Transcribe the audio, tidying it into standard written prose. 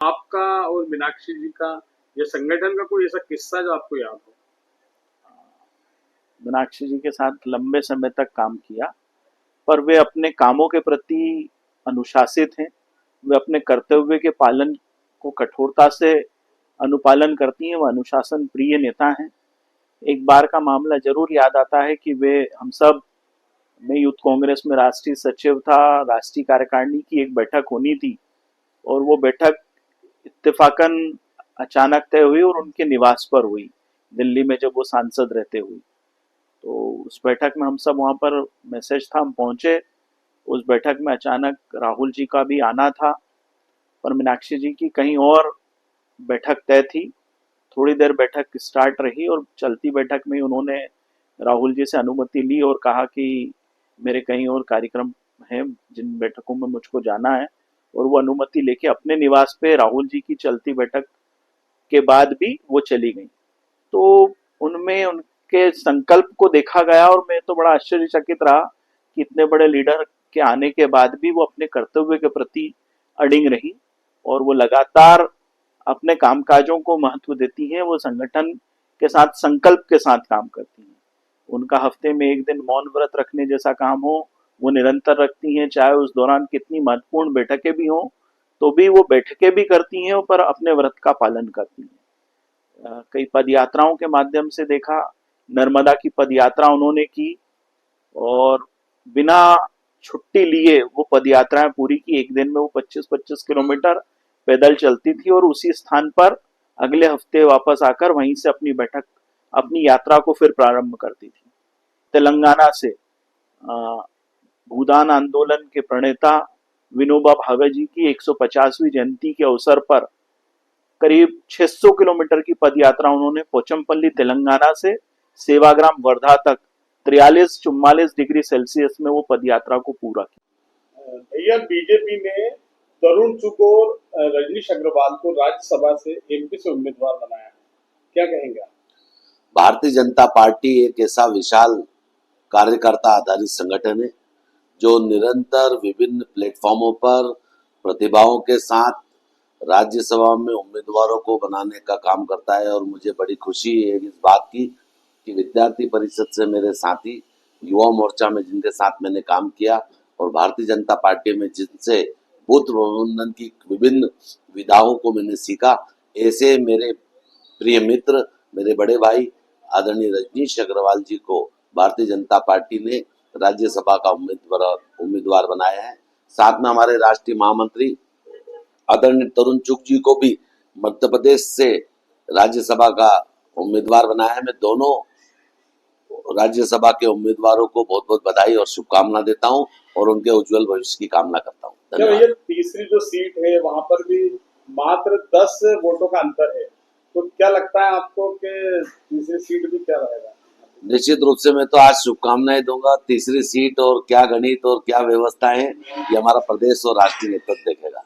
आपका और मीनाक्षी जी का या संगठन का कोई ऐसा किस्सा जो आपको याद हो? मीनाक्षी जी के साथ लंबे समय तक काम किया, पर वे अपने कामों के प्रति अनुशासित हैं। वे अपने कर्तव्य के पालन को कठोरता से अनुपालन करती हैं। वह अनुशासन प्रिय नेता हैं। एक बार का मामला जरूर याद आता है कि वे हम सब, मैं यूथ कांग्रेस में राष्ट्रीय सचिव था, राष्ट्रीय कार्यकारिणी की एक बैठक होनी थी और वो बैठक इत्तेफाकन अचानक तय हुई और उनके निवास पर हुई, दिल्ली में जब वो सांसद रहते हुए। तो उस बैठक में हम सब वहाँ पर, मैसेज था, हम पहुंचे। उस बैठक में अचानक राहुल जी का भी आना था, पर मीनाक्षी जी की कहीं और बैठक तय थी। थोड़ी देर बैठक स्टार्ट रही और चलती बैठक में ही उन्होंने राहुल जी से अनुमति ली और कहा कि मेरे कहीं और कार्यक्रम हैं जिन बैठकों में मुझको जाना है, और वो अनुमति लेके अपने निवास पे राहुल जी की चलती बैठक के बाद भी वो चली गई। तो उनमें उनके संकल्प को देखा गया और मैं तो बड़ा आश्चर्यचकित रहा कि इतने बड़े लीडर के आने के बाद भी वो अपने कर्तव्य के प्रति अडिग रही और वो लगातार अपने कामकाजों को महत्व देती हैं। वो संगठन के साथ संकल्प के साथ काम करती हैं। उनका हफ्ते में एक दिन मौन व्रत रखने जैसा काम हो, वो निरंतर रखती हैं। चाहे उस दौरान कितनी महत्वपूर्ण बैठकें भी हों, तो भी वो बैठकें भी करती हैं, पर अपने व्रत का पालन करती हैं। कई पद यात्राओं के माध्यम से देखा, नर्मदा की पद यात्रा उन्होंने की और बिना छुट्टी लिए वो पद यात्राएं पूरी की। एक दिन में वो 25-25 किलोमीटर पैदल चलती थी और उसी स्थान पर अगले हफ्ते वापस आकर वहीं से अपनी बैठक, अपनी यात्रा को फिर प्रारंभ करती थी। तेलंगाना से भूदान आंदोलन के प्रणेता विनोबा भावे जी की 150वीं जयंती के अवसर पर करीब 600 किलोमीटर की पदयात्रा उन्होंने पोचमपल्ली तेलंगाना से सेवाग्राम वर्धा तक 43-44 डिग्री सेल्सियस में वो पदयात्रा को पूरा किया। भैया, बीजेपी ने तरुण चुग और रजनीश अग्रवाल को राज्यसभा से एमपी से उम्मीदवार बनाया है, क्या कहेंगे आप? भारतीय जनता पार्टी एक ऐसा विशाल कार्यकर्ता आधारित संगठन है जो निरंतर विभिन्न प्लेटफॉर्मों पर प्रतिभाओं के साथ राज्यसभा में उम्मीदवारों को बनाने का काम करता है। और मुझे बड़ी खुशी है इस बात की कि विद्यार्थी परिषद से मेरे साथी, युवा मोर्चा में जिनके साथ मैंने काम किया और भारतीय जनता पार्टी में जिनसे बूथ प्रबंधन की विभिन्न विधाओं को मैंने सीखा, ऐसे मेरे प्रिय मित्र, मेरे बड़े भाई आदरणीय रजनीश अग्रवाल जी को भारतीय जनता पार्टी ने राज्यसभा का उम्मीदवार बनाया है। साथ में हमारे राष्ट्रीय महामंत्री आदरणीय तरुण चुग जी को भी मध्य प्रदेश से राज्यसभा का उम्मीदवार बनाया है। मैं दोनों राज्यसभा के उम्मीदवारों को बहुत बहुत बधाई और शुभकामना देता हूं और उनके उज्जवल भविष्य की कामना करता हूं। धन्यवाद। तीसरी जो सीट है वहां पर भी मात्र 10 वोटों का अंतर है, तो क्या लगता है आपको कि तीसरी सीट भी क्या रहेगा? निश्चित रूप से मैं तो आज शुभकामनाएं दूंगा। तीसरी सीट और क्या गणित और क्या व्यवस्था है, ये हमारा प्रदेश और राष्ट्रीय नेतृत्व देखेगा।